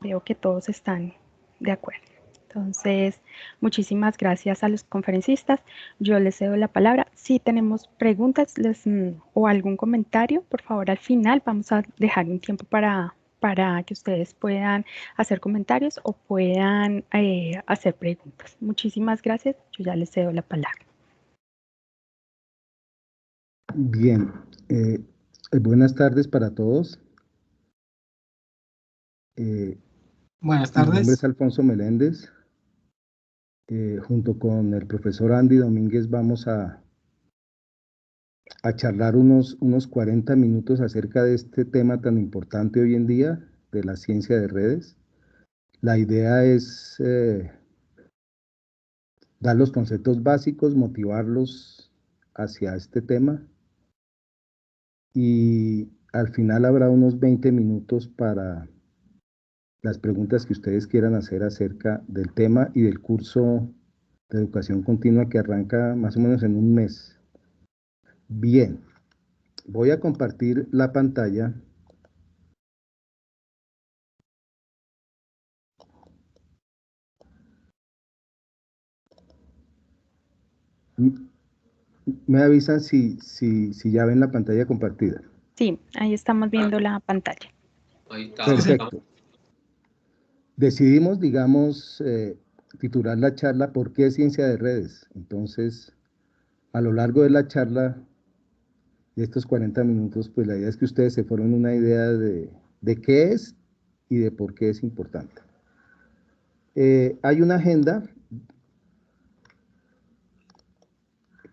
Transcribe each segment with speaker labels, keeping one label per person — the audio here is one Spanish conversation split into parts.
Speaker 1: Veo que todos están de acuerdo. Entonces, muchísimas gracias a los conferencistas. Yo les cedo la palabra. Si tenemos preguntas o algún comentario, por favor, al final vamos a dejar un tiempo para que ustedes puedan hacer comentarios o puedan hacer preguntas. Muchísimas gracias. Yo ya les cedo la palabra.
Speaker 2: Bien, buenas tardes para todos.
Speaker 3: Buenas
Speaker 2: Mi nombre es
Speaker 3: tardes.
Speaker 2: Alfonso Meléndez. Junto con el profesor Andy Domínguez vamos a charlar unos 40 minutos acerca de este tema tan importante hoy en día, de la ciencia de redes. La idea es dar los conceptos básicos, motivarlos hacia este tema y al final habrá unos 20 minutos para las preguntas que ustedes quieran hacer acerca del tema y del curso de educación continua que arranca más o menos en un mes. Bien, voy a compartir la pantalla. Me avisan si ya ven la pantalla compartida.
Speaker 1: Sí, ahí estamos viendo la pantalla.
Speaker 4: Ahí está.
Speaker 2: Perfecto. Decidimos, digamos, titular la charla ¿Por qué ciencia de redes? Entonces, a lo largo de la charla, de estos 40 minutos, pues la idea es que ustedes se formen una idea de qué es y de por qué es importante. Hay una agenda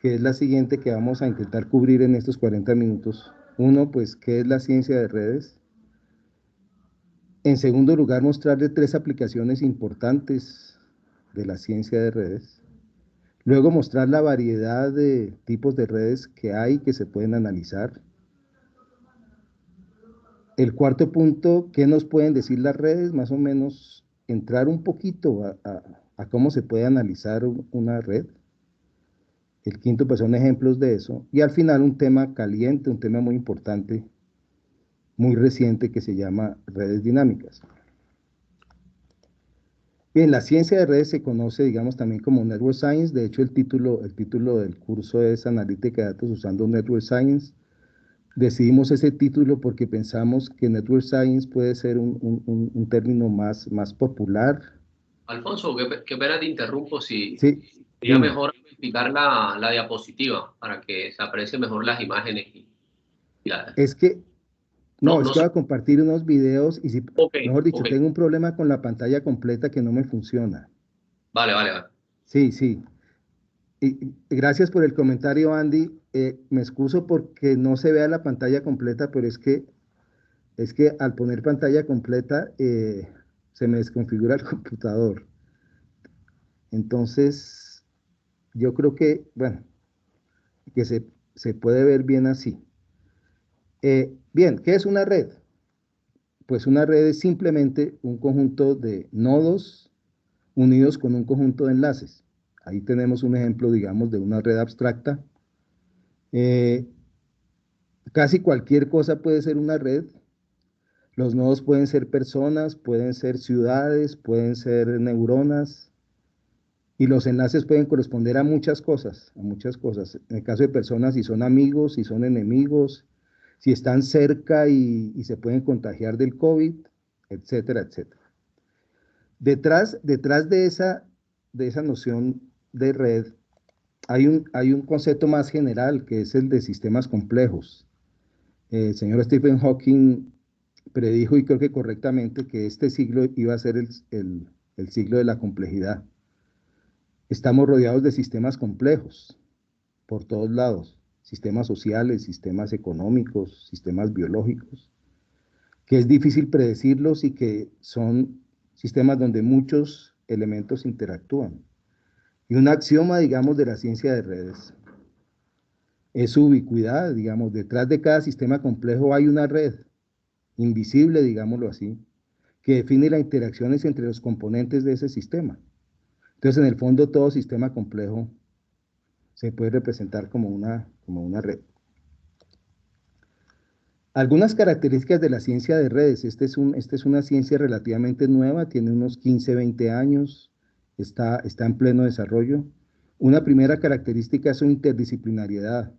Speaker 2: que es la siguiente que vamos a intentar cubrir en estos 40 minutos. Uno, pues, ¿qué es la ciencia de redes? En segundo lugar, mostrarle 3 aplicaciones importantes de la ciencia de redes. Luego, mostrar la variedad de tipos de redes que hay que se pueden analizar. El cuarto punto, ¿qué nos pueden decir las redes? Más o menos entrar un poquito a cómo se puede analizar una red. El quinto, pues son ejemplos de eso. Y al final un tema caliente, un tema muy importante, muy reciente que se llama redes dinámicas. Bien, la ciencia de redes se conoce, digamos, también como Network Science. De hecho, el título del curso es Analítica de datos usando Network Science. Decidimos ese título porque pensamos que Network Science puede ser un término más popular.
Speaker 4: Alfonso, qué pena te interrumpo. Si
Speaker 2: Sí,
Speaker 4: sería
Speaker 2: dime.
Speaker 4: mejor explicar la diapositiva para que se aprecien mejor las imágenes.
Speaker 2: Es que,
Speaker 4: No,
Speaker 2: es
Speaker 4: no
Speaker 2: que
Speaker 4: sé.
Speaker 2: voy a compartir unos videos y si,
Speaker 4: Ok,
Speaker 2: mejor dicho,
Speaker 4: ok.
Speaker 2: tengo un problema con la pantalla completa que no me funciona.
Speaker 4: Vale.
Speaker 2: Sí, sí. Y gracias por el comentario, Andy. Me excuso porque no se vea la pantalla completa, pero es que al poner pantalla completa se me desconfigura el computador. Entonces, yo creo que, bueno, que se puede ver bien así. Bien, ¿qué es una red? Pues una red es simplemente un conjunto de nodos unidos con un conjunto de enlaces. Ahí tenemos un ejemplo, digamos, de una red abstracta. Casi cualquier cosa puede ser una red. Los nodos pueden ser personas, pueden ser ciudades, pueden ser neuronas, y los enlaces pueden corresponder a muchas cosas, a muchas cosas. En el caso de personas, si son amigos, si son enemigos, si están cerca y se pueden contagiar del COVID, etcétera, etcétera. Detrás de esa noción de red, hay un concepto más general que es el de sistemas complejos. El señor Stephen Hawking predijo, y creo que correctamente, que este siglo iba a ser el siglo de la complejidad. Estamos rodeados de sistemas complejos por todos lados, sistemas sociales, sistemas económicos, sistemas biológicos, que es difícil predecirlos y que son sistemas donde muchos elementos interactúan. Y un axioma, digamos, de la ciencia de redes es su ubicuidad, digamos, detrás de cada sistema complejo hay una red invisible, digámoslo así, que define las interacciones entre los componentes de ese sistema. Entonces, en el fondo, todo sistema complejo se puede representar como una red. Algunas características de la ciencia de redes. Esta es una ciencia relativamente nueva, tiene unos 15, 20 años, está en pleno desarrollo. Una primera característica es su interdisciplinariedad.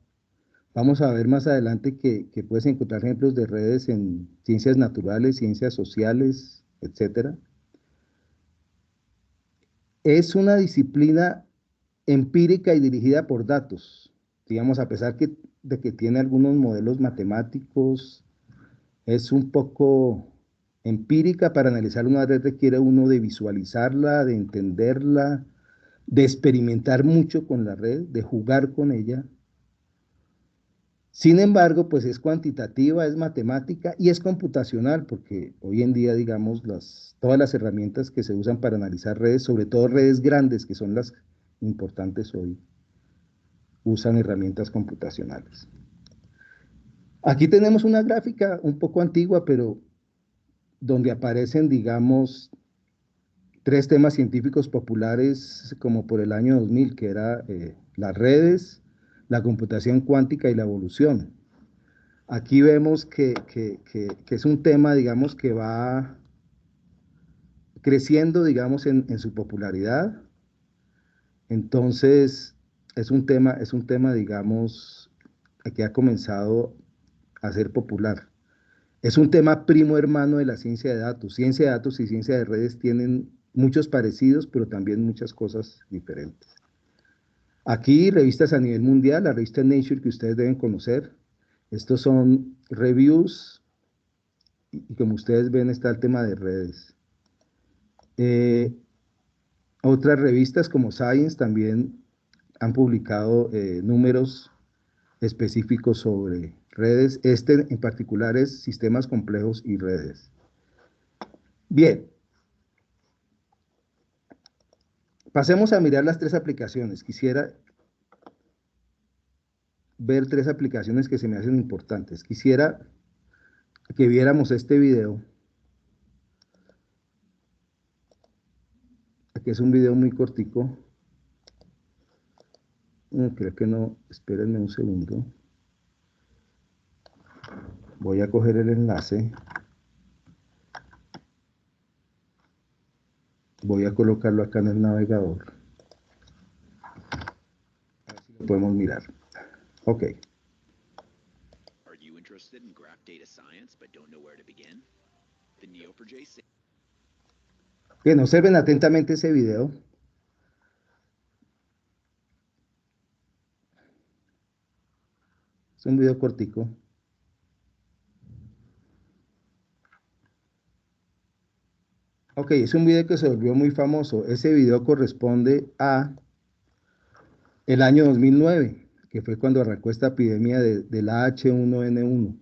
Speaker 2: Vamos a ver más adelante que puedes encontrar ejemplos de redes en ciencias naturales, ciencias sociales, etcétera. Es una disciplina empírica y dirigida por datos. Digamos, a pesar de que tiene algunos modelos matemáticos, es un poco empírica. Para analizar una red requiere uno de visualizarla, de entenderla, de experimentar mucho con la red, de jugar con ella. Sin embargo, pues es cuantitativa, es matemática y es computacional, porque hoy en día, digamos, todas las herramientas que se usan para analizar redes, sobre todo redes grandes, que son las importantes hoy, usan herramientas computacionales. Aquí tenemos una gráfica un poco antigua, pero donde aparecen, digamos, tres temas científicos populares como por el año 2000, que era las redes, la computación cuántica y la evolución. Aquí vemos que es un tema, digamos, que va creciendo, digamos, en su popularidad. Entonces, es un tema, digamos, que ha comenzado a ser popular. Es un tema primo hermano de la ciencia de datos. Ciencia de datos y ciencia de redes tienen muchos parecidos, pero también muchas cosas diferentes. Aquí, revistas a nivel mundial, la revista Nature que ustedes deben conocer. Estos son reviews y como ustedes ven está el tema de redes. Otras revistas como Science también han publicado números específicos sobre redes. Este en particular es sistemas complejos y redes. Bien. Pasemos a mirar las tres aplicaciones. Quisiera ver tres aplicaciones que se me hacen importantes. Quisiera que viéramos este video. Aquí es un video muy cortico. Creo que no. Espérenme un segundo. Voy a coger el enlace. Voy a colocarlo acá en el navegador. Así lo podemos mirar. Ok. Bien, observen atentamente ese video. Es un video cortico. Ok, es un video que se volvió muy famoso. Ese video corresponde a el año 2009, que fue cuando arrancó esta epidemia de la H1N1.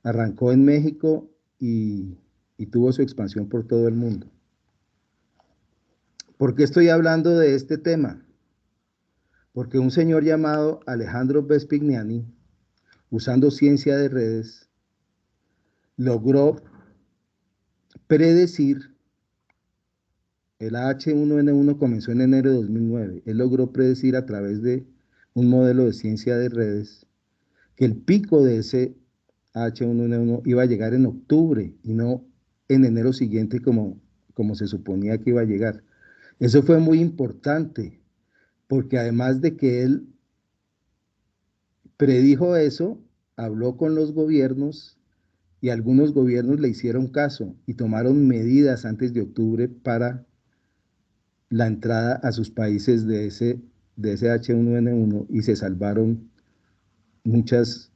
Speaker 2: Arrancó en México y tuvo su expansión por todo el mundo. ¿Por qué estoy hablando de este tema? Porque un señor llamado Alejandro Vespignani, usando ciencia de redes, logró predecir. El H1N1 comenzó en enero de 2009. Él logró predecir a través de un modelo de ciencia de redes que el pico de ese H1N1 iba a llegar en octubre y no en enero siguiente como se suponía que iba a llegar. Eso fue muy importante porque además de que él predijo eso, habló con los gobiernos y algunos gobiernos le hicieron caso y tomaron medidas antes de octubre para la entrada a sus países de ese H1N1 y se salvaron muchas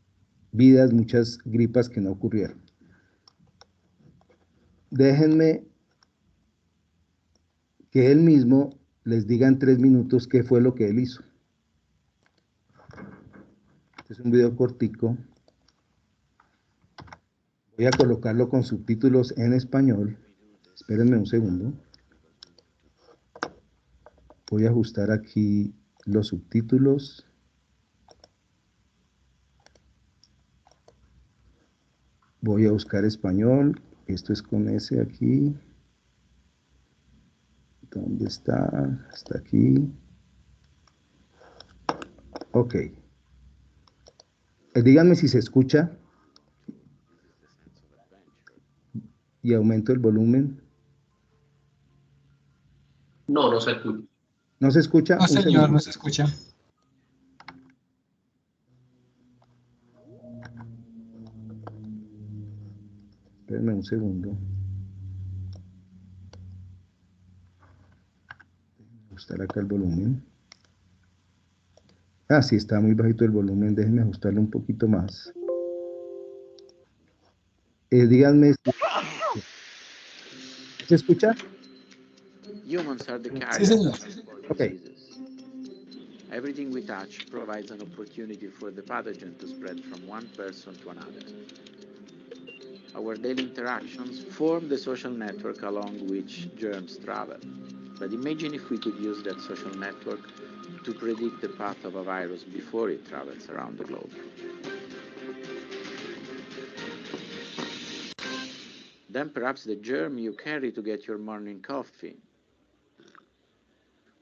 Speaker 2: vidas, muchas gripas que no ocurrieron. Déjenme que él mismo les diga en 3 minutos qué fue lo que él hizo. Este es un video cortico. Voy a colocarlo con subtítulos en español. Espérenme un segundo. Voy a ajustar aquí los subtítulos. Voy a buscar español. Esto es con S aquí. ¿Dónde está? Está aquí. Ok. Díganme si se escucha. y aumento el volumen.
Speaker 4: No, no se escucha.
Speaker 2: ¿No se escucha?
Speaker 3: No,
Speaker 2: Un
Speaker 3: señor,
Speaker 2: segundo.
Speaker 3: no se escucha.
Speaker 2: Espérenme un segundo. Ajustar acá el volumen. Ah, sí, está muy bajito el volumen. Déjenme ajustarlo un poquito más. Díganme, ¿se escucha?
Speaker 5: Humans are the
Speaker 3: Sí,
Speaker 5: carriers
Speaker 3: señor.
Speaker 5: of
Speaker 2: Okay.
Speaker 5: diseases. Everything we touch provides an opportunity for the pathogen to spread from one person to another. Our daily interactions form the social network along which germs travel. But imagine if we could use that social network to predict the path of a virus before it travels around the globe. Then perhaps the germ you carry to get your morning coffee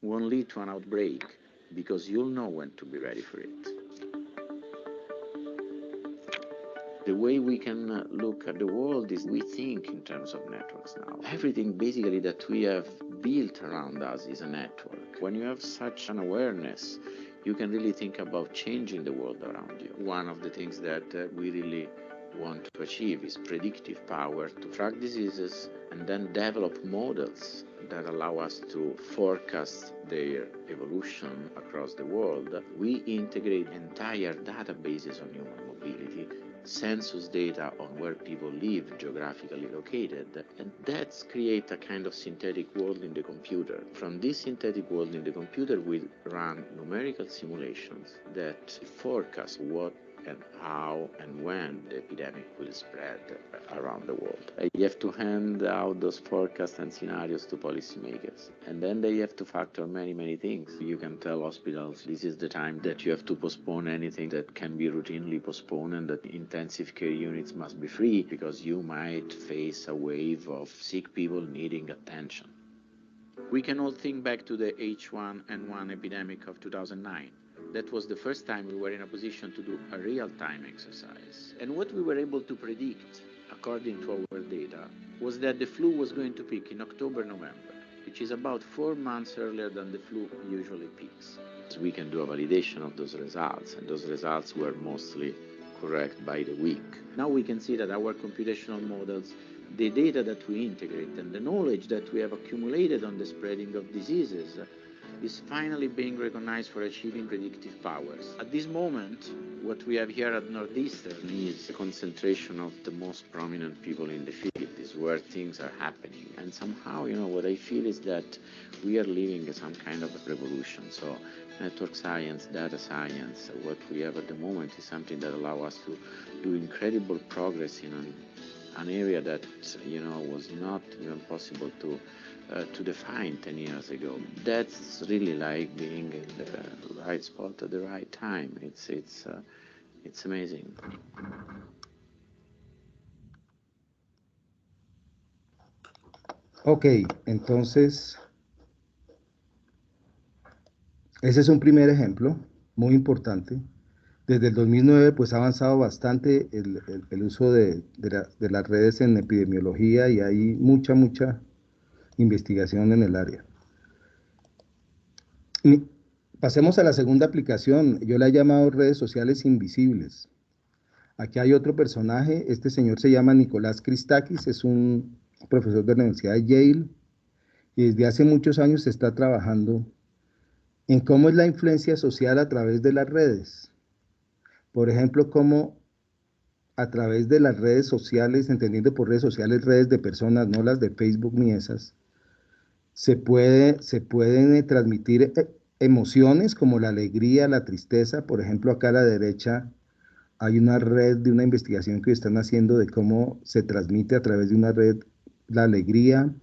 Speaker 5: won't lead to an outbreak because you'll know when to be ready for it. The way we can look at the world is we think in terms of networks now. Everything basically that we have built around us is a network. When you have such an awareness, you can really think about changing the world around you. One of the things that we really want to achieve is predictive power to track diseases and then develop models that allow us to forecast their evolution across the world. We integrate entire databases on human mobility, census data on where people live geographically located, and that's create a kind of synthetic world in the computer. From this synthetic world in the computer, we run numerical simulations that forecast what and how and when the epidemic will spread around the world. You have to hand out those forecasts and scenarios to policymakers, and then they have to factor many things. You can tell hospitals this is the time that you have to postpone anything that can be routinely postponed, and that intensive care units must be free because you might face a wave of sick people needing attention. We can all think back to the H1N1 epidemic of 2009. That was the first time we were in a position to do a real-time exercise. And what we were able to predict, according to our data, was that the flu was going to peak in October, November, which is about 4 months earlier than the flu usually peaks. So we can do a validation of those results, and those results were mostly correct by the week. Now we can see that our computational models, the data that we integrate, and the knowledge that we have accumulated on the spreading of diseases is finally being recognized for achieving predictive powers. At this moment, what we have here at Northeastern is a concentration of the most prominent people in the field. Is where things are happening. And somehow, what I feel is that we are living some kind of a revolution. So network science, data science, what we have at the moment is something that allows us to do incredible progress in an area that, was not even possible to define 10 years ago. That's really like being in the right spot at the right time. It's amazing.
Speaker 2: Ok, entonces, ese es un primer ejemplo muy importante. Desde el 2009 pues ha avanzado bastante el uso de las redes en epidemiología y hay mucha investigación en el área. Y pasemos a la segunda aplicación. Yo la he llamado redes sociales invisibles. Aquí hay otro personaje. Este señor se llama Nicolás Christakis, es un profesor de la Universidad de Yale y desde hace muchos años se está trabajando en cómo es la influencia social a través de las redes. Por ejemplo, cómo a través de las redes sociales, entendiendo por redes sociales redes de personas, no las de Facebook ni esas, se pueden transmitir emociones como la alegría, la tristeza. Por ejemplo, acá a la derecha hay una red de una investigación que están haciendo de cómo se transmite a través de una red la alegría.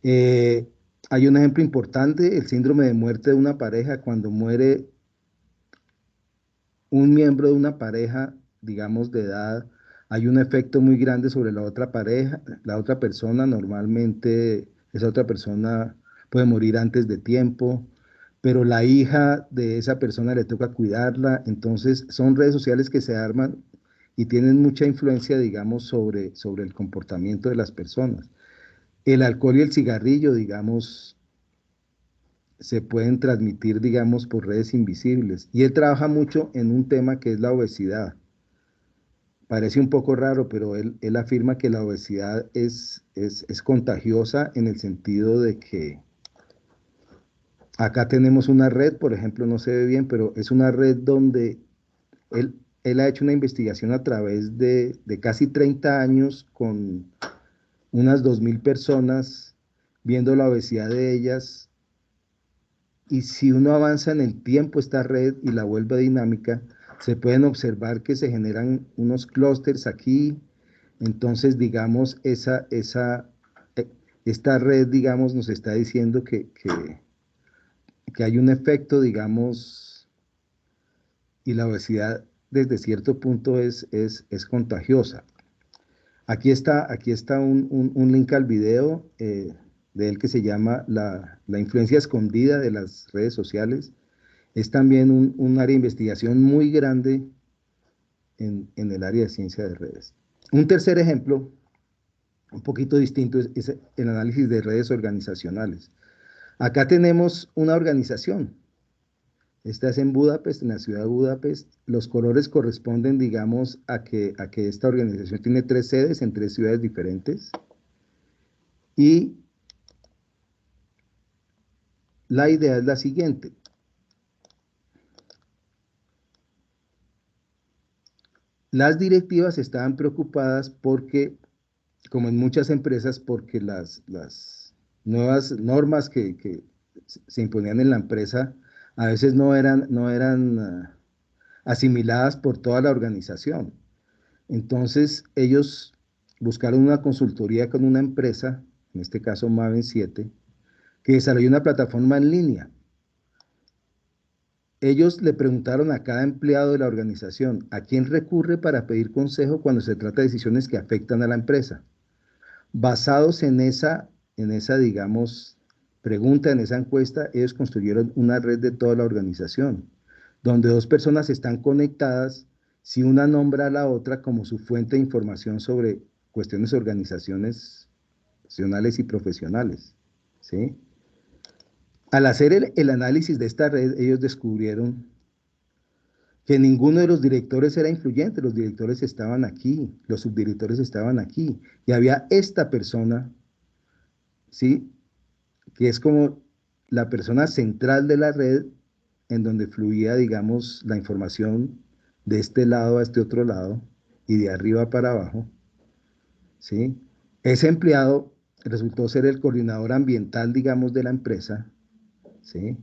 Speaker 2: Hay un ejemplo importante, el síndrome de muerte de una pareja. Cuando muere un miembro de una pareja, digamos de edad, hay un efecto muy grande sobre la otra pareja, la otra persona. Normalmente esa otra persona puede morir antes de tiempo, pero la hija de esa persona le toca cuidarla. Entonces son redes sociales que se arman y tienen mucha influencia, digamos, sobre el comportamiento de las personas. El alcohol y el cigarrillo, digamos, se pueden transmitir, digamos, por redes invisibles. Y él trabaja mucho en un tema que es la obesidad. Parece un poco raro, pero él afirma que la obesidad es contagiosa en el sentido de que acá tenemos una red, por ejemplo, no se ve bien, pero es una red donde él ha hecho una investigación a través de casi 30 años con unas 2.000 personas, viendo la obesidad de ellas. Y si uno avanza en el tiempo esta red y la vuelve dinámica, se pueden observar que se generan unos clústeres aquí. Entonces, digamos, eh, esta red, digamos, nos está diciendo que hay un efecto, digamos, y la obesidad desde cierto punto es contagiosa. Aquí está un link al video de él que se llama la influencia escondida de las redes sociales. Es también un área de investigación muy grande en el área de ciencia de redes. Un tercer ejemplo, un poquito distinto, es el análisis de redes organizacionales. Acá tenemos una organización. Esta es en Budapest, en la ciudad de Budapest. Los colores corresponden, digamos, a que esta organización tiene 3 sedes en 3 ciudades diferentes. Y la idea es la siguiente. Las directivas estaban preocupadas porque, como en muchas empresas, porque las nuevas normas que se imponían en la empresa a veces no eran asimiladas por toda la organización. Entonces, ellos buscaron una consultoría con una empresa, en este caso Maven 7, que desarrolló una plataforma en línea. Ellos le preguntaron a cada empleado de la organización a quién recurre para pedir consejo cuando se trata de decisiones que afectan a la empresa. Basados en esa, digamos, pregunta, en esa encuesta, ellos construyeron una red de toda la organización, donde 2 personas están conectadas si una nombra a la otra como su fuente de información sobre cuestiones organizacionales y profesionales, ¿sí? Al hacer el análisis de esta red, ellos descubrieron que ninguno de los directores era influyente, los directores estaban aquí, los subdirectores estaban aquí, y había esta persona, ¿sí? Que es como la persona central de la red en donde fluía, digamos, la información de este lado a este otro lado y de arriba para abajo, ¿sí? Ese empleado resultó ser el coordinador ambiental, digamos, de la empresa, ¿sí?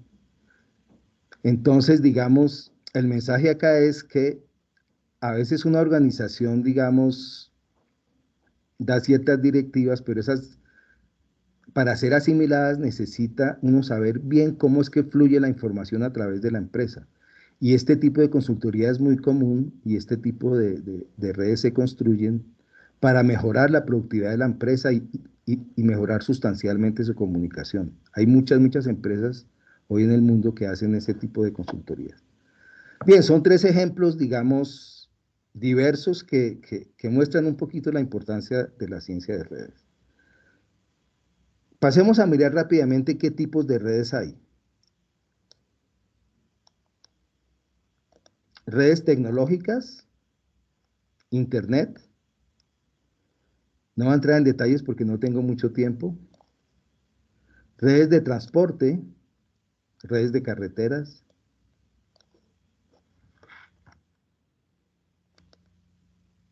Speaker 2: Entonces, digamos, el mensaje acá es que a veces una organización, digamos, da ciertas directivas, pero esas, para ser asimiladas, necesita uno saber bien cómo es que fluye la información a través de la empresa. Y este tipo de consultoría es muy común y este tipo de redes se construyen para mejorar la productividad de la empresa y mejorar sustancialmente su comunicación. Hay muchas empresas hoy en el mundo que hacen ese tipo de consultorías. Bien, son 3 ejemplos, digamos, diversos que muestran un poquito la importancia de la ciencia de redes. Pasemos a mirar rápidamente qué tipos de redes hay. Redes tecnológicas, Internet. No voy a entrar en detalles porque no tengo mucho tiempo. Redes de transporte, redes de carreteras.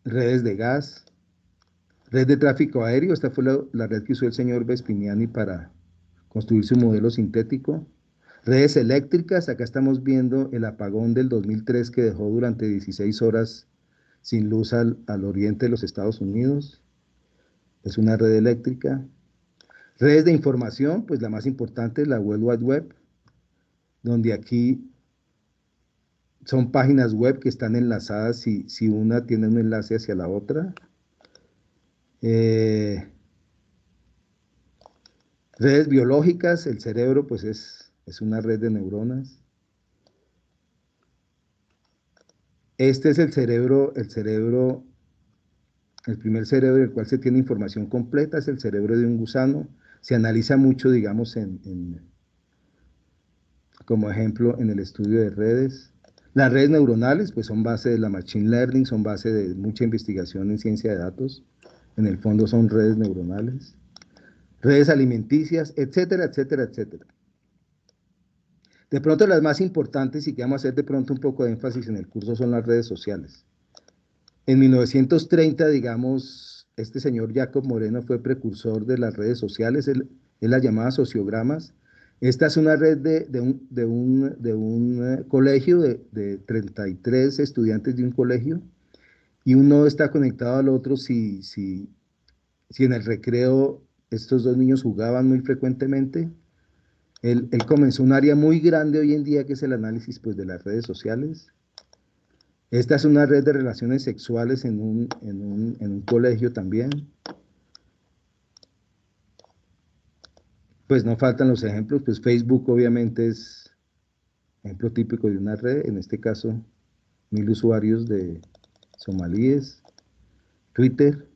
Speaker 2: Redes de gas, red de tráfico aéreo. Esta fue la red que usó el señor Vespiniani para construir su modelo sintético. Redes eléctricas, acá estamos viendo el apagón del 2003 que dejó durante 16 horas sin luz al oriente de los Estados Unidos. Es una red eléctrica. Redes de información, pues la más importante es la World Wide Web, donde aquí son páginas web que están enlazadas si una tiene un enlace hacia la otra. Redes biológicas, el cerebro pues es una red de neuronas. Este es el primer cerebro del cual se tiene información completa, es el cerebro de un gusano. Se analiza mucho, digamos, como ejemplo, en el estudio de redes. Las redes neuronales, pues son base de la machine learning, son base de mucha investigación en ciencia de datos. En el fondo son redes neuronales. Redes alimenticias, etcétera, etcétera, etcétera. De pronto las más importantes y que vamos a hacer de pronto un poco de énfasis en el curso son las redes sociales. En 1930, digamos, este señor Jacob Moreno fue precursor de las redes sociales, él las llamaba sociogramas. Esta es una red de un colegio de 33 estudiantes de un colegio y uno está conectado al otro si en el recreo estos dos niños jugaban muy frecuentemente. Él comenzó un área muy grande hoy en día que es el análisis pues, de las redes sociales. Esta es una red de relaciones sexuales en un colegio también. Pues no faltan los ejemplos, pues Facebook obviamente es ejemplo típico de una red, en este caso 1000 usuarios de somalíes, Twitter.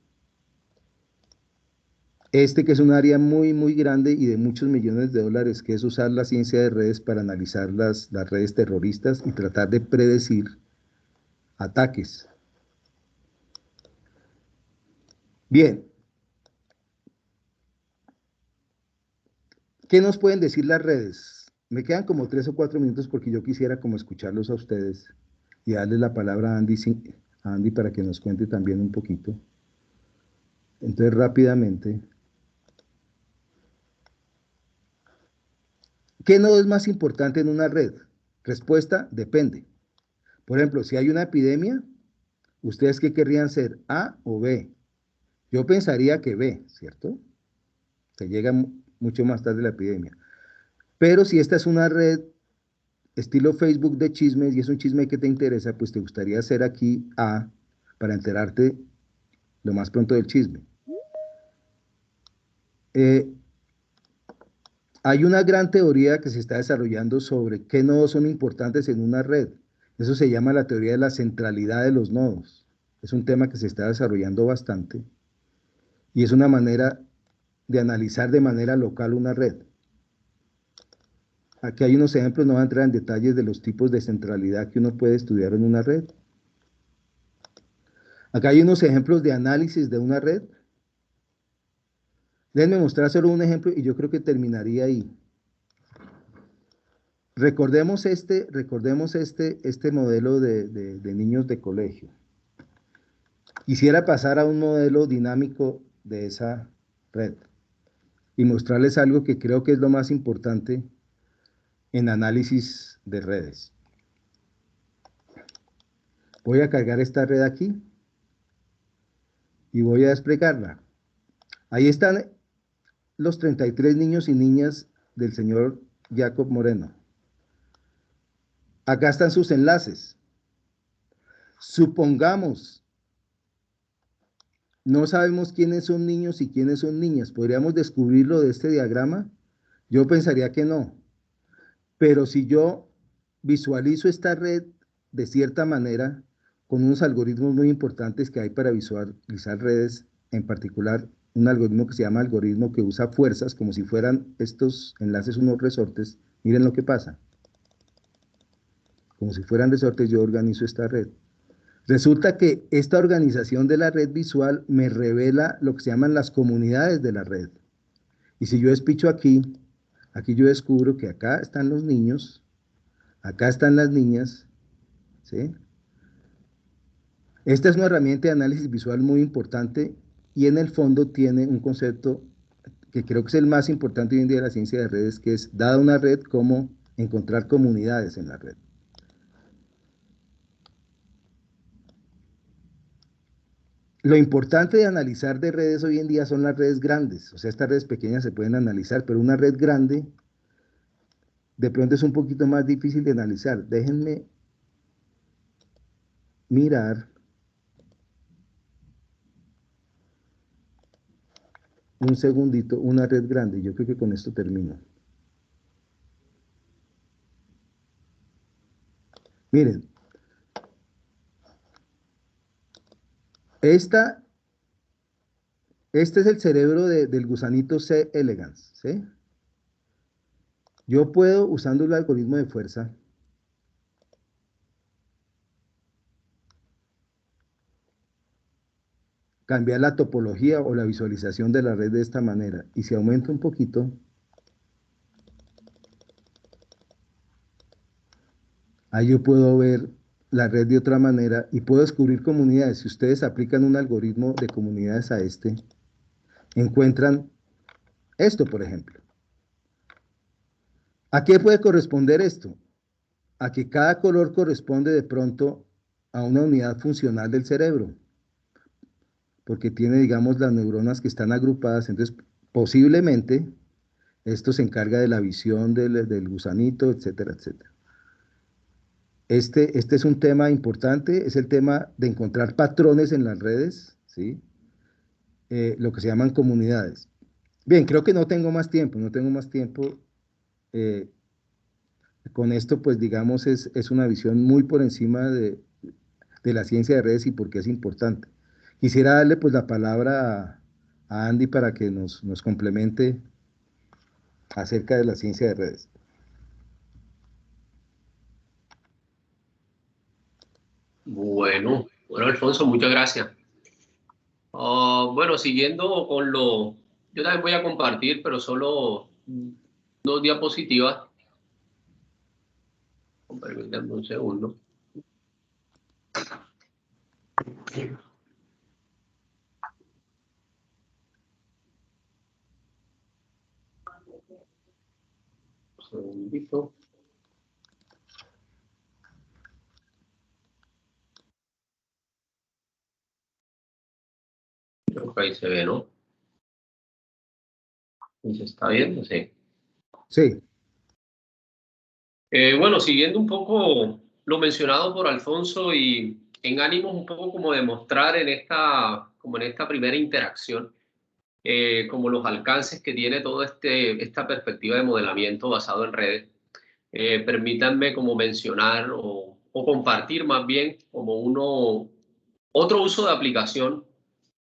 Speaker 2: Este que es un área muy, muy grande y de muchos millones de dólares, que es usar la ciencia de redes para analizar las redes terroristas y tratar de predecir ataques. Bien. ¿Qué nos pueden decir las redes? Me quedan como 3 o 4 minutos porque yo quisiera como escucharlos a ustedes y darles la palabra a Andy para que nos cuente también un poquito. Entonces, rápidamente. ¿Qué nodo es más importante en una red? Respuesta, depende. Por ejemplo, si hay una epidemia, ¿ustedes qué querrían ser? ¿A o B? Yo pensaría que B, ¿cierto? Que llega mucho más tarde la epidemia. Pero si esta es una red estilo Facebook de chismes y es un chisme que te interesa, pues te gustaría hacer aquí A para enterarte lo más pronto del chisme. Hay una gran teoría que se está desarrollando sobre qué nodos son importantes en una red. Eso se llama la teoría de la centralidad de los nodos. Es un tema que se está desarrollando bastante y es una manera de analizar de manera local una red. Aquí hay unos ejemplos, no voy a entrar en detalles de los tipos de centralidad que uno puede estudiar en una red. Acá hay unos ejemplos de análisis de una red. Déjenme mostrar solo un ejemplo y yo creo que terminaría ahí. Recordemos este modelo de niños de colegio. Quisiera pasar a un modelo dinámico de esa red y mostrarles algo que creo que es lo más importante en análisis de redes. Voy a cargar esta red aquí y voy a desplegarla. Ahí están los 33 niños y niñas del señor Jacob Moreno. Acá están sus enlaces. Supongamos, no sabemos quiénes son niños y quiénes son niñas. ¿Podríamos descubrirlo de este diagrama? Yo pensaría que no. Pero si yo visualizo esta red de cierta manera, con unos algoritmos muy importantes que hay para visualizar redes, en particular un algoritmo que se llama algoritmo que usa fuerzas, como si fueran estos enlaces unos resortes, miren lo que pasa. Como si fueran resortes, yo organizo esta red. Resulta que esta organización de la red visual me revela lo que se llaman las comunidades de la red. Y si yo despicho aquí yo descubro que acá están los niños, acá están las niñas, ¿sí? Esta es una herramienta de análisis visual muy importante y en el fondo tiene un concepto que creo que es el más importante hoy en día de la ciencia de redes, que es, dada una red, cómo encontrar comunidades en la red. Lo importante de analizar de redes hoy en día son las redes grandes, o sea, estas redes pequeñas se pueden analizar, pero una red grande de pronto es un poquito más difícil de analizar. Déjenme mirar un segundito una red grande, yo creo que con esto termino. Miren, Este es el cerebro del gusanito C. elegans, ¿sí? Yo puedo, usando el algoritmo de fuerza, cambiar la topología o la visualización de la red de esta manera. Y si aumento un poquito, ahí yo puedo ver la red de otra manera y puedo descubrir comunidades. Si ustedes aplican un algoritmo de comunidades a este, encuentran esto, por ejemplo. ¿A qué puede corresponder esto? A que cada color corresponde de pronto a una unidad funcional del cerebro, porque tiene, digamos, las neuronas que están agrupadas. Entonces, posiblemente, esto se encarga de la visión del gusanito, etcétera, etcétera. Este es un tema importante, es el tema de encontrar patrones en las redes, ¿sí? Lo que se llaman comunidades. Bien, creo que no tengo más tiempo, eh, con esto, pues, digamos, es una visión muy por encima de la ciencia de redes y por qué es importante. Quisiera darle, pues, la palabra a Andy para que nos complemente acerca de la ciencia de redes.
Speaker 4: Bueno, Alfonso, muchas gracias. Bueno, siguiendo con yo también voy a compartir, pero solo 2 diapositivas. Permítanme un segundo. Un segundito. Creo que ahí se ve, ¿no? ¿Se está viendo? Sí.
Speaker 2: Sí.
Speaker 4: Bueno, siguiendo un poco lo mencionado por Alfonso y en ánimos un poco como de mostrar como en esta primera interacción, como los alcances que tiene toda esta perspectiva de modelamiento basado en redes. Permítanme como mencionar o compartir más bien como otro uso de aplicación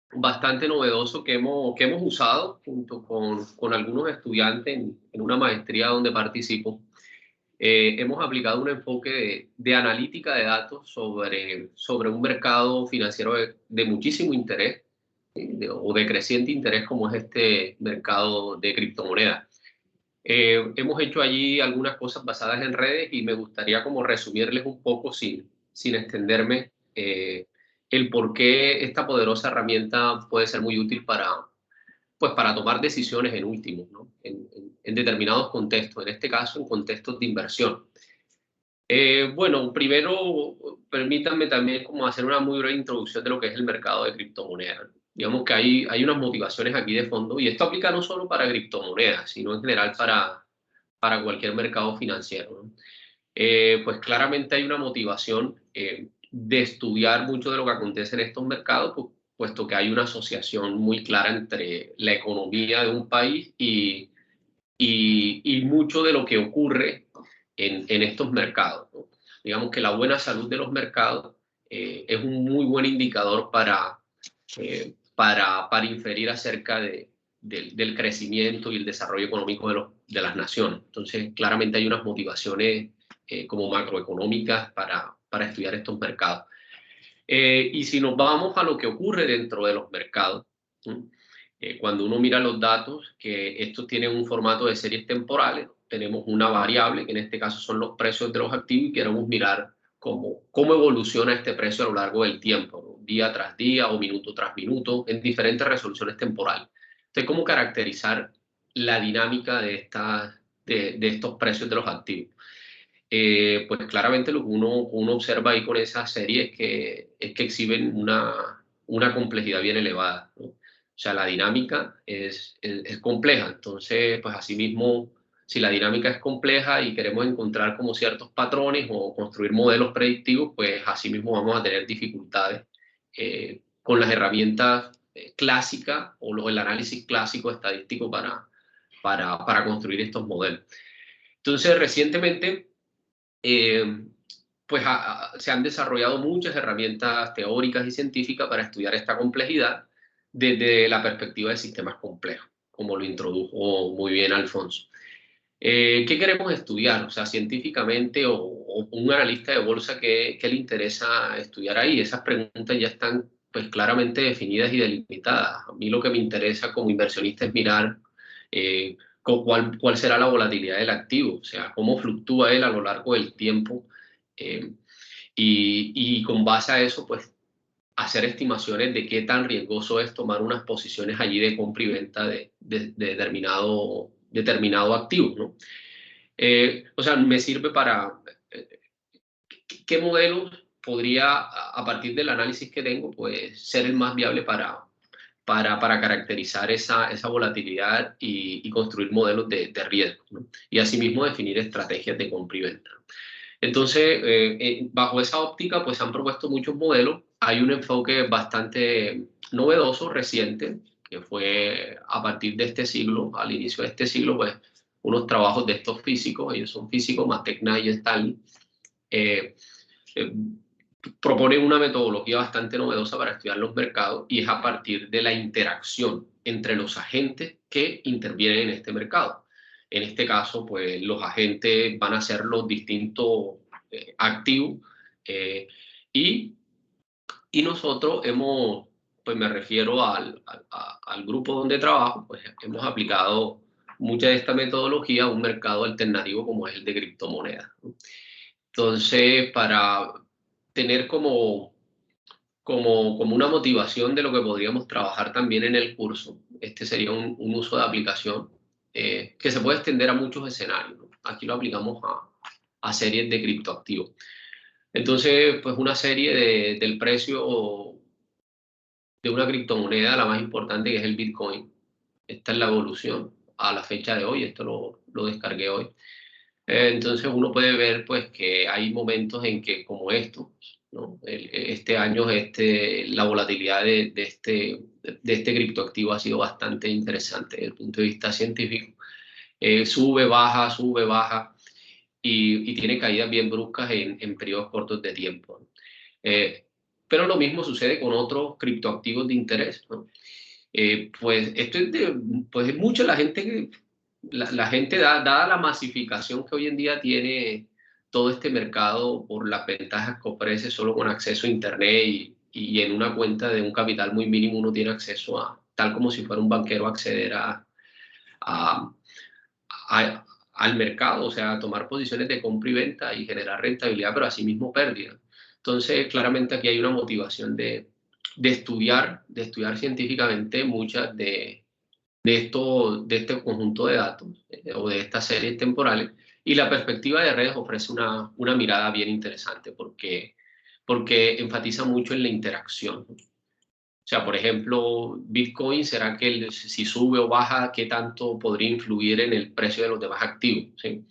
Speaker 4: bastante novedoso que hemos usado junto con algunos estudiantes en una maestría donde participo. Hemos aplicado un enfoque de analítica de datos sobre un mercado financiero de muchísimo interés o de creciente interés como es este mercado de criptomonedas. Hemos hecho allí algunas cosas basadas en redes y me gustaría como resumirles un poco sin extenderme el por qué esta poderosa herramienta puede ser muy útil para tomar decisiones en último, ¿no? En determinados contextos, en este caso en contextos de inversión. Bueno, primero permítanme también como hacer una muy breve introducción de lo que es el mercado de criptomonedas. Digamos que hay unas motivaciones aquí de fondo y esto aplica no solo para criptomonedas, sino en general para cualquier mercado financiero, ¿no? Pues claramente hay una motivación de estudiar mucho de lo que acontece en estos mercados, puesto que hay una asociación muy clara entre la economía de un país y mucho de lo que ocurre en estos mercados, ¿no? Digamos que la buena salud de los mercados es un muy buen indicador para inferir acerca del crecimiento y el desarrollo económico de las naciones. Entonces, claramente hay unas motivaciones como macroeconómicas para estudiar estos mercados. Y si nos vamos a lo que ocurre dentro de los mercados, ¿sí? Cuando uno mira los datos, que estos tienen un formato de series temporales, tenemos una variable, que en este caso son los precios de los activos, y queremos mirar cómo evoluciona este precio a lo largo del tiempo, ¿no? Día tras día o minuto tras minuto, en diferentes resoluciones temporales. Entonces, ¿cómo caracterizar la dinámica de estos precios de los activos? Pues claramente lo que uno observa ahí con esa serie es que exhiben una complejidad bien elevada, ¿no? O sea, la dinámica es compleja. Entonces, pues asimismo, si la dinámica es compleja y queremos encontrar como ciertos patrones o construir modelos predictivos, pues asimismo vamos a tener dificultades con las herramientas clásicas o el análisis clásico estadístico para construir estos modelos. Entonces, recientemente pues se han desarrollado muchas herramientas teóricas y científicas para estudiar esta complejidad desde la perspectiva de sistemas complejos, como lo introdujo muy bien Alfonso. ¿Qué queremos estudiar? O sea, científicamente o un analista de bolsa, ¿qué le interesa estudiar ahí? Esas preguntas ya están pues claramente definidas y delimitadas. A mí lo que me interesa como inversionista es mirar cuál será la volatilidad del activo, o sea, cómo fluctúa él a lo largo del tiempo, y con base a eso, pues, hacer estimaciones de qué tan riesgoso es tomar unas posiciones allí de compra y venta de determinado activo, ¿no? O sea, me sirve para qué modelo podría, a partir del análisis que tengo, pues ser el más viable para caracterizar esa volatilidad y construir modelos de riesgo, ¿no? Y asimismo definir estrategias de compra y venta. Entonces, bajo esa óptica, pues han propuesto muchos modelos. Hay un enfoque bastante novedoso, reciente, que fue a partir de este siglo, al inicio de este siglo, pues unos trabajos de estos físicos, ellos son físicos, Matek y Stalin, proponen una metodología bastante novedosa para estudiar los mercados, y es a partir de la interacción entre los agentes que intervienen en este mercado. En este caso, pues los agentes van a ser los distintos activos, y nosotros hemos, pues me refiero al grupo donde trabajo, pues hemos aplicado mucha de esta metodología a un mercado alternativo como es el de criptomonedas, ¿no? Entonces, para tener como una motivación de lo que podríamos trabajar también en el curso, este sería un uso de aplicación que se puede extender a muchos escenarios, ¿no? Aquí lo aplicamos a series de criptoactivos. Entonces, pues una serie del precio de una criptomoneda, la más importante, que es el Bitcoin. Esta es la evolución a la fecha de hoy, esto lo descargué hoy. Entonces uno puede ver pues que hay momentos en que, como esto, ¿no? Este año la volatilidad de este criptoactivo ha sido bastante interesante desde el punto de vista científico. Sube, baja, y tiene caídas bien bruscas en periodos cortos de tiempo, ¿no? Pero lo mismo sucede con otros criptoactivos de interés, ¿no? Pues esto pues es mucho la gente, la gente dada la masificación que hoy en día tiene todo este mercado por las ventajas que ofrece solo con acceso a internet, y en una cuenta de un capital muy mínimo uno tiene acceso a, tal como si fuera un banquero, acceder a, al mercado, o sea, tomar posiciones de compra y venta y generar rentabilidad, pero asimismo pérdida. Entonces, claramente aquí hay una motivación de estudiar científicamente muchas de este conjunto de datos o de estas series temporales, y la perspectiva de redes ofrece una mirada bien interesante porque enfatiza mucho en la interacción. O sea, por ejemplo, Bitcoin, ¿será que si sube o baja, qué tanto podría influir en el precio de los demás activos? ¿Sí?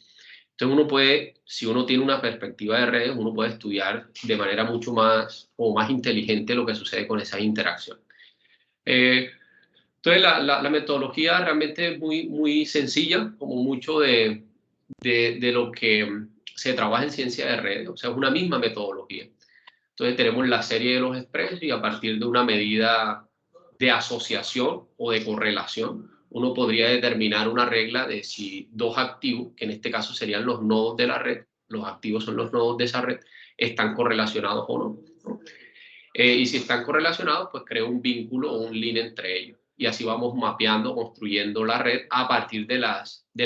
Speaker 4: Entonces uno puede, si uno tiene una perspectiva de redes, uno puede estudiar de manera mucho más inteligente lo que sucede con esas interacciones. Entonces la metodología realmente es muy sencilla, como mucho de lo que se trabaja en ciencia de redes, o sea, es una misma metodología. Entonces tenemos la serie de los expresos, y a partir de una medida de asociación o de correlación, uno podría determinar una regla de si dos activos, que en este caso serían los nodos de la red, los activos son los nodos de esa red, están correlacionados o no, ¿no? Y si están correlacionados, pues crea un vínculo o un link entre ellos. Y así vamos mapeando, construyendo la red a partir del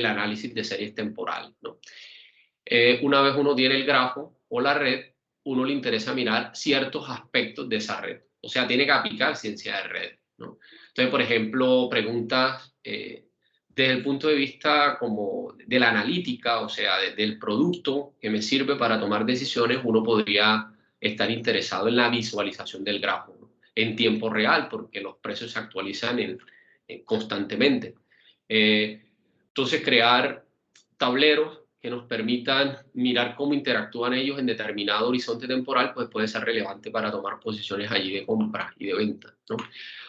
Speaker 4: análisis de series temporales, ¿no? Una vez uno tiene el grafo o la red, uno le interesa mirar ciertos aspectos de esa red. O sea, tiene que aplicar ciencia de red, ¿no? Entonces, por ejemplo, preguntas desde el punto de vista como de la analítica, o sea, del producto que me sirve para tomar decisiones, uno podría estar interesado en la visualización del grafo, ¿no? En tiempo real, porque los precios se actualizan constantemente. Entonces, crear tableros que nos permitan mirar cómo interactúan ellos en determinado horizonte temporal, pues puede ser relevante para tomar posiciones allí de compra y de venta, ¿no?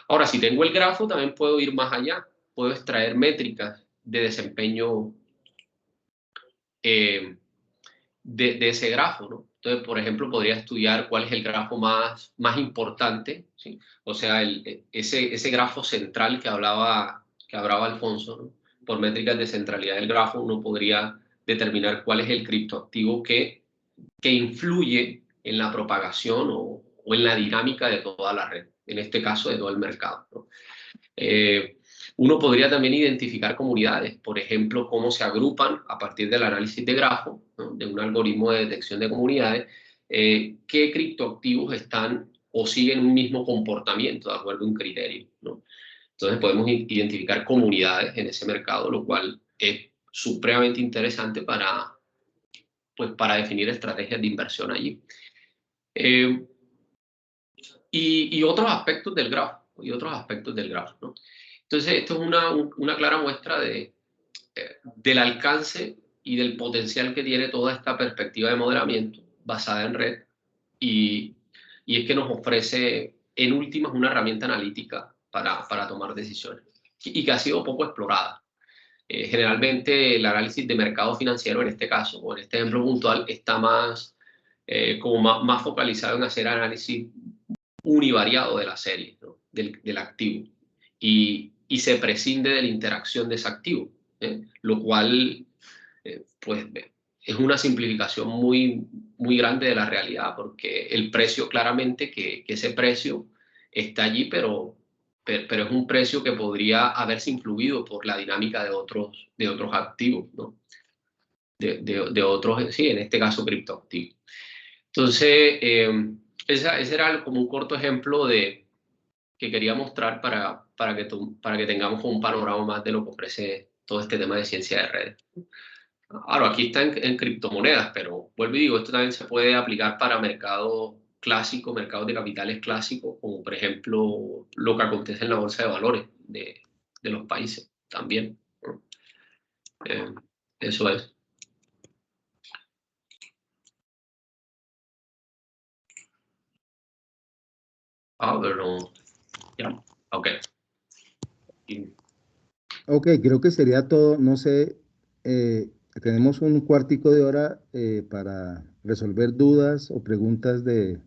Speaker 4: Ahora, si tengo el grafo, también puedo ir más allá. Puedo extraer métricas de desempeño de ese grafo, ¿no? Entonces, por ejemplo, podría estudiar cuál es el grafo más importante, ¿sí? O sea, ese grafo central que hablaba Alfonso, ¿no? Por métricas de centralidad del grafo, uno podría determinar cuál es el criptoactivo que influye en la propagación o en la dinámica de toda la red, en este caso de todo el mercado, ¿no? Uno podría también identificar comunidades, por ejemplo, cómo se agrupan a partir del análisis de grafo, ¿no? De un algoritmo de detección de comunidades, qué criptoactivos están o siguen un mismo comportamiento de acuerdo a un criterio, ¿no? Entonces podemos identificar comunidades en ese mercado, lo cual es supremamente interesante para definir estrategias de inversión allí. Y otros aspectos del grafo, ¿no? Entonces, esto es una clara muestra del alcance y del potencial que tiene toda esta perspectiva de modelamiento basada en red, y es que nos ofrece, en últimas, una herramienta analítica para tomar decisiones, y que ha sido poco explorada. Generalmente el análisis de mercado financiero, en este caso, o en este ejemplo puntual, está más focalizado en hacer análisis univariado de la serie, ¿no? del activo, y se prescinde de la interacción de ese activo, lo cual pues es una simplificación muy grande de la realidad, porque el precio, claramente que ese precio está allí, pero es un precio que podría haberse influido por la dinámica de otros activos, ¿no? de otros, sí, en este caso criptoactivos. Entonces, ese era como un corto ejemplo que quería mostrar para que tengamos un panorama más de lo que ofrece todo este tema de ciencia de redes. Ahora, aquí está en criptomonedas, pero vuelvo y digo, esto también se puede aplicar para mercados clásicos, mercados de capitales clásicos, como por ejemplo lo que acontece en la bolsa de valores de los países también, ¿no? Eso es. Pero ya, ok.
Speaker 2: Ok, creo que sería todo. No sé, tenemos un cuartico de hora para resolver dudas o preguntas de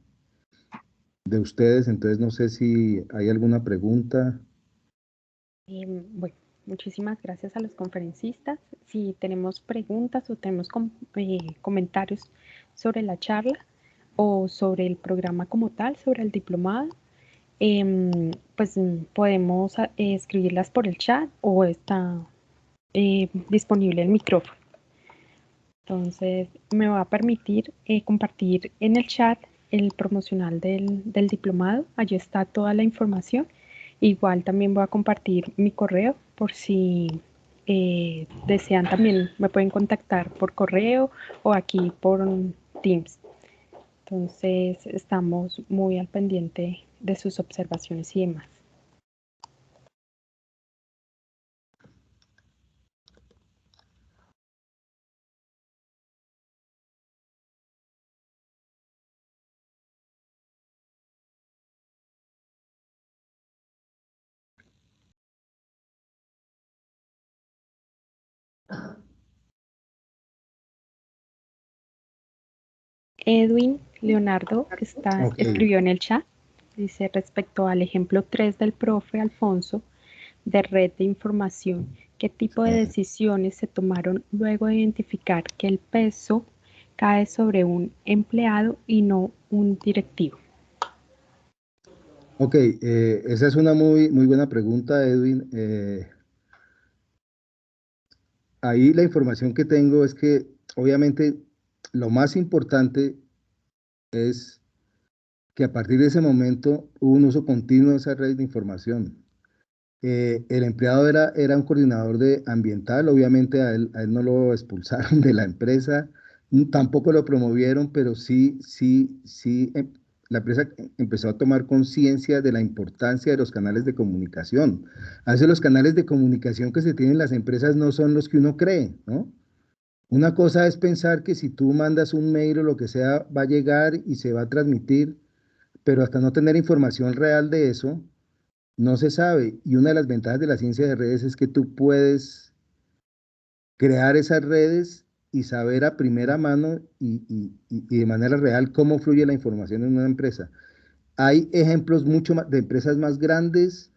Speaker 2: ustedes, entonces no sé si hay alguna pregunta.
Speaker 1: Bueno, muchísimas gracias a los conferencistas. Si tenemos preguntas o tenemos comentarios sobre la charla o sobre el programa como tal, sobre el diplomado, pues podemos escribirlas por el chat o está disponible el micrófono. Entonces me va a permitir compartir en el chat el promocional del diplomado. Allí está toda la información. Igual también voy a compartir mi correo por si desean, también me pueden contactar por correo o aquí por Teams. Entonces estamos muy al pendiente de sus observaciones y demás. Edwin Leonardo escribió en el chat, dice, respecto al ejemplo 3 del profe Alfonso de red de información, ¿qué tipo de decisiones se tomaron luego de identificar que el peso cae sobre un empleado y no un directivo?
Speaker 2: Ok, esa es una muy buena pregunta, Edwin. Ahí la información que tengo es que obviamente lo más importante es que a partir de ese momento hubo un uso continuo de esa red de información. El empleado era un coordinador ambiental, obviamente a él no lo expulsaron de la empresa, tampoco lo promovieron, pero sí, la empresa empezó a tomar conciencia de la importancia de los canales de comunicación. A veces los canales de comunicación que se tienen en las empresas no son los que uno cree, ¿no? Una cosa es pensar que si tú mandas un mail o lo que sea, va a llegar y se va a transmitir, pero hasta no tener información real de eso, no se sabe. Y una de las ventajas de la ciencia de redes es que tú puedes crear esas redes y saber a primera mano y de manera real cómo fluye la información en una empresa. Hay ejemplos mucho más de empresas más grandes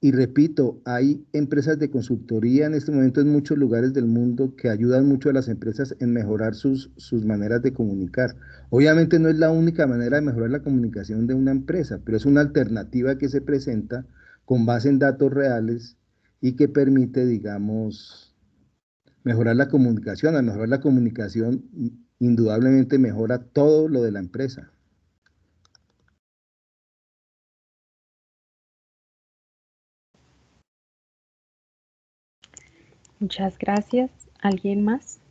Speaker 2: y repito, hay empresas de consultoría en este momento en muchos lugares del mundo que ayudan mucho a las empresas en mejorar sus maneras de comunicar. Obviamente no es la única manera de mejorar la comunicación de una empresa, pero es una alternativa que se presenta con base en datos reales y que permite, digamos, mejorar la comunicación. Al mejorar la comunicación, indudablemente mejora todo lo de la empresa.
Speaker 1: Muchas gracias. ¿Alguien más?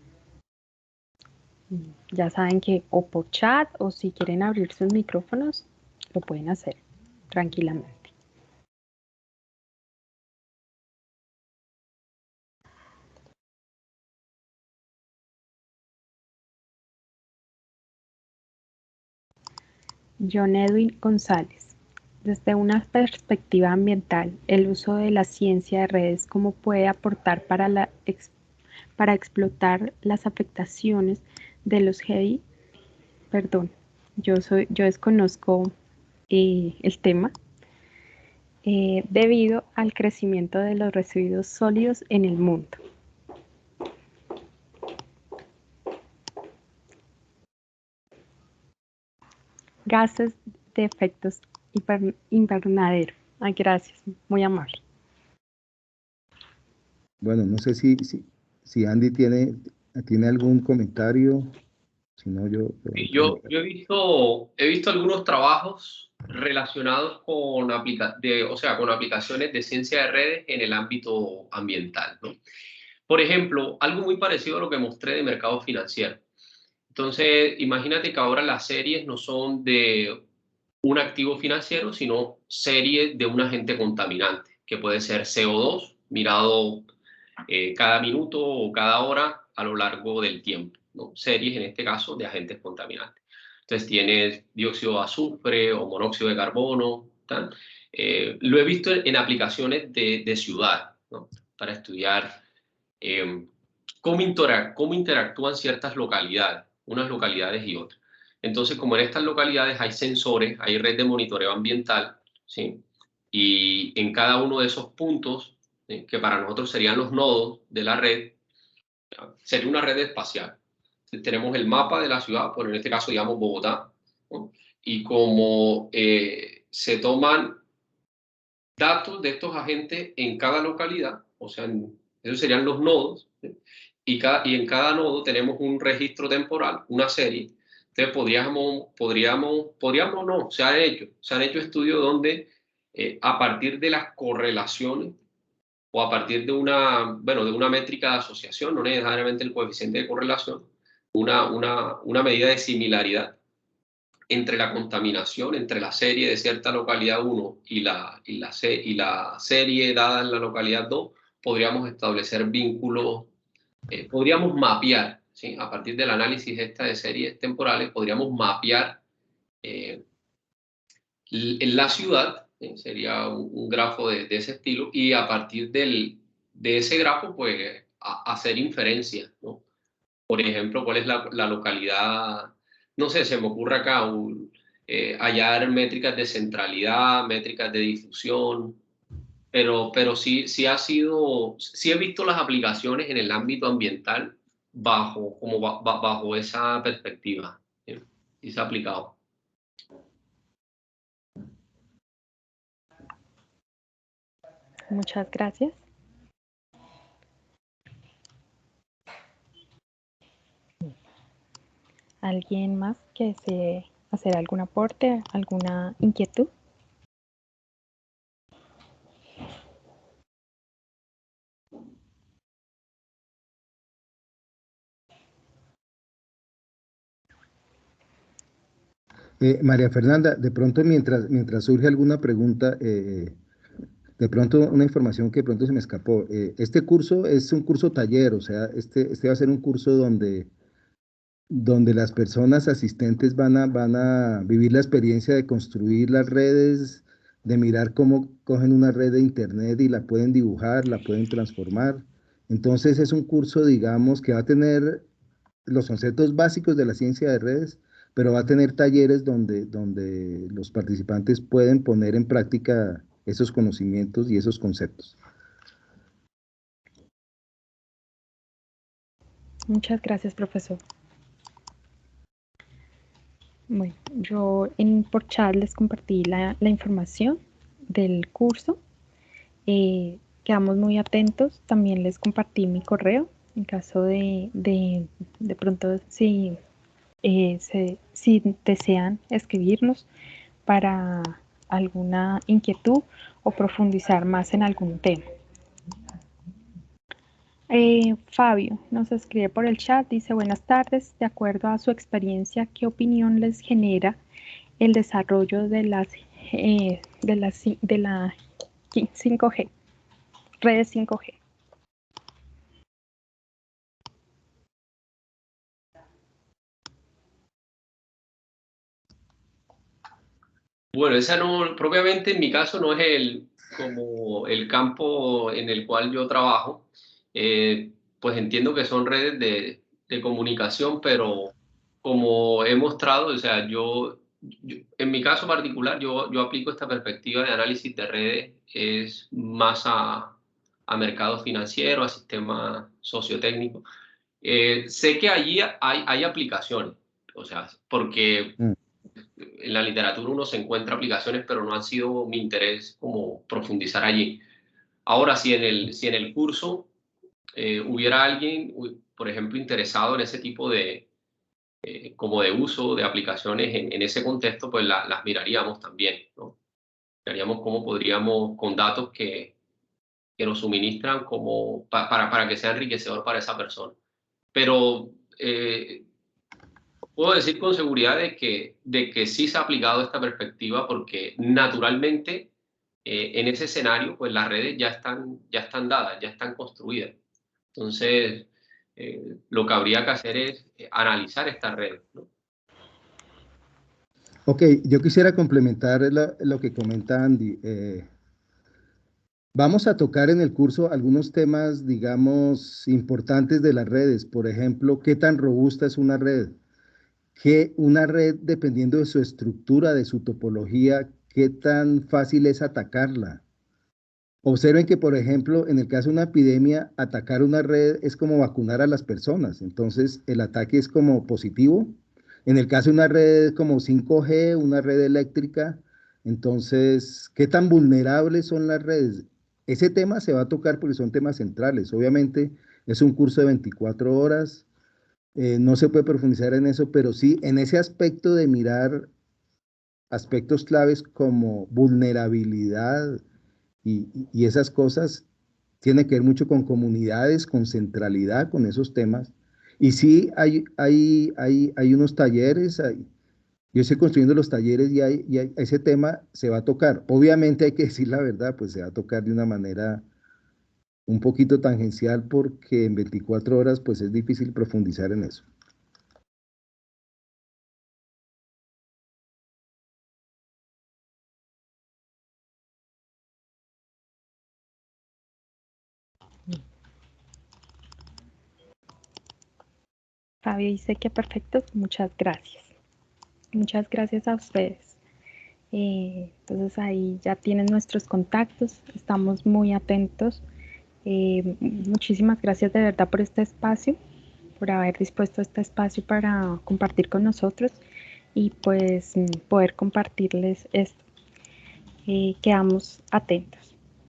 Speaker 1: Ya saben que o por chat o si quieren abrir sus micrófonos, lo pueden hacer tranquilamente. John Edwin González. Desde una perspectiva ambiental, el uso de la ciencia de redes, ¿cómo puede aportar para explotar las afectaciones de los heavy? Perdón, yo desconozco el tema. Debido al crecimiento de los residuos sólidos en el mundo. Gases de efectos invernadero. Ay, gracias, muy amable.
Speaker 2: Bueno, no sé si Andy tiene algún comentario. Si no,
Speaker 4: Yo he visto algunos trabajos relacionados con, con aplicaciones de ciencia de redes en el ámbito ambiental, ¿no? Por ejemplo, algo muy parecido a lo que mostré de mercado financiero. Entonces, imagínate que ahora las series no son de un activo financiero, sino series de un agente contaminante, que puede ser CO2, mirado cada minuto o cada hora a lo largo del tiempo, ¿no? Series, en este caso, de agentes contaminantes. Entonces, tienes dióxido de azufre o monóxido de carbono, ¿tal? Lo he visto en aplicaciones de ciudad, ¿no? Para estudiar cómo interactúan ciertas localidades, unas localidades y otras. Entonces, como en estas localidades hay sensores, hay red de monitoreo ambiental, ¿sí? Y en cada uno de esos puntos, ¿sí?, que para nosotros serían los nodos de la red, sería una red espacial. Tenemos el mapa de la ciudad, por en este caso, digamos, Bogotá, ¿no? Y como se toman datos de estos agentes en cada localidad, o sea, esos serían los nodos, ¿sí? Y en cada nodo tenemos un registro temporal, una serie. Entonces podríamos no, se han hecho estudios donde a partir de las correlaciones o a partir de de una métrica de asociación, no necesariamente el coeficiente de correlación, una medida de similaridad entre la contaminación, entre la serie de cierta localidad 1 y la serie dada en la localidad 2, podríamos establecer vínculos, podríamos mapear, ¿sí? A partir del análisis de series temporales, podríamos mapear en la ciudad, ¿sí? Sería un grafo de ese estilo, y a partir de ese grafo, pues, hacer inferencias, ¿no? Por ejemplo, ¿cuál es la localidad? No sé, se me ocurre acá hallar métricas de centralidad, métricas de difusión, pero sí sí he visto las aplicaciones en el ámbito ambiental bajo esa perspectiva, ¿sí? Y se ha aplicado.
Speaker 1: Muchas gracias. ¿Alguien más que desee hacer algún aporte, alguna inquietud?
Speaker 2: María Fernanda, de pronto mientras surge alguna pregunta, de pronto una información que de pronto se me escapó. Este curso es un curso taller, o sea, este va a ser un curso donde las personas asistentes van a vivir la experiencia de construir las redes, de mirar cómo cogen una red de internet y la pueden dibujar, la pueden transformar. Entonces es un curso, digamos, que va a tener los conceptos básicos de la ciencia de redes, pero va a tener talleres donde los participantes pueden poner en práctica esos conocimientos y esos conceptos.
Speaker 1: Muchas gracias, profesor. Bueno, yo por chat les compartí la información del curso. Quedamos muy atentos. También les compartí mi correo en caso de pronto si desean escribirnos para alguna inquietud o profundizar más en algún tema. Fabio nos escribe por el chat, dice: buenas tardes, de acuerdo a su experiencia, ¿qué opinión les genera el desarrollo de la 5G, redes 5G?
Speaker 4: Bueno, esa no, propiamente en mi caso no es como el campo en el cual yo trabajo. Pues entiendo que son redes de comunicación, pero como he mostrado, o sea, en mi caso particular, yo aplico esta perspectiva de análisis de redes, es más a mercado financiero, a sistema sociotécnico. Sé que allí hay aplicaciones, o sea, porque en la literatura uno se encuentra aplicaciones, pero no han sido mi interés como profundizar allí. Ahora, si en el curso hubiera alguien, por ejemplo, interesado en ese tipo como de uso de aplicaciones en ese contexto, pues las miraríamos también, ¿no? Miraríamos cómo podríamos, con datos que nos suministran, para que sea enriquecedor para esa persona. Pero puedo decir con seguridad de que sí se ha aplicado esta perspectiva, porque naturalmente en ese escenario pues las redes ya están dadas, ya están construidas. Entonces, lo que habría que hacer es analizar estas redes, ¿no?
Speaker 2: Ok, yo quisiera complementar lo que comenta Andy. Vamos a tocar en el curso algunos temas, digamos, importantes de las redes. Por ejemplo, ¿qué tan robusta es una red? Que una red, dependiendo de su estructura, de su topología, ¿qué tan fácil es atacarla? Observen que, por ejemplo, en el caso de una epidemia, atacar una red es como vacunar a las personas. Entonces, el ataque es como positivo. En el caso de una red como 5G, una red eléctrica, entonces, ¿qué tan vulnerables son las redes? Ese tema se va a tocar porque son temas centrales. Obviamente, es un curso de 24 horas. No se puede profundizar en eso, pero sí en ese aspecto de mirar aspectos claves como vulnerabilidad y esas cosas, tiene que ver mucho con comunidades, con centralidad, con esos temas. Y sí, hay unos talleres, yo estoy construyendo los talleres ese tema se va a tocar. Obviamente hay que decir la verdad, pues se va a tocar de una manera un poquito tangencial porque en 24 horas pues es difícil profundizar en eso.
Speaker 1: Fabio dice que perfecto, muchas gracias. Muchas gracias a ustedes. Entonces ahí ya tienen nuestros contactos, estamos muy atentos. Muchísimas gracias de verdad por este espacio, por haber dispuesto este espacio para compartir con nosotros y pues poder compartirles esto. Quedamos atentos.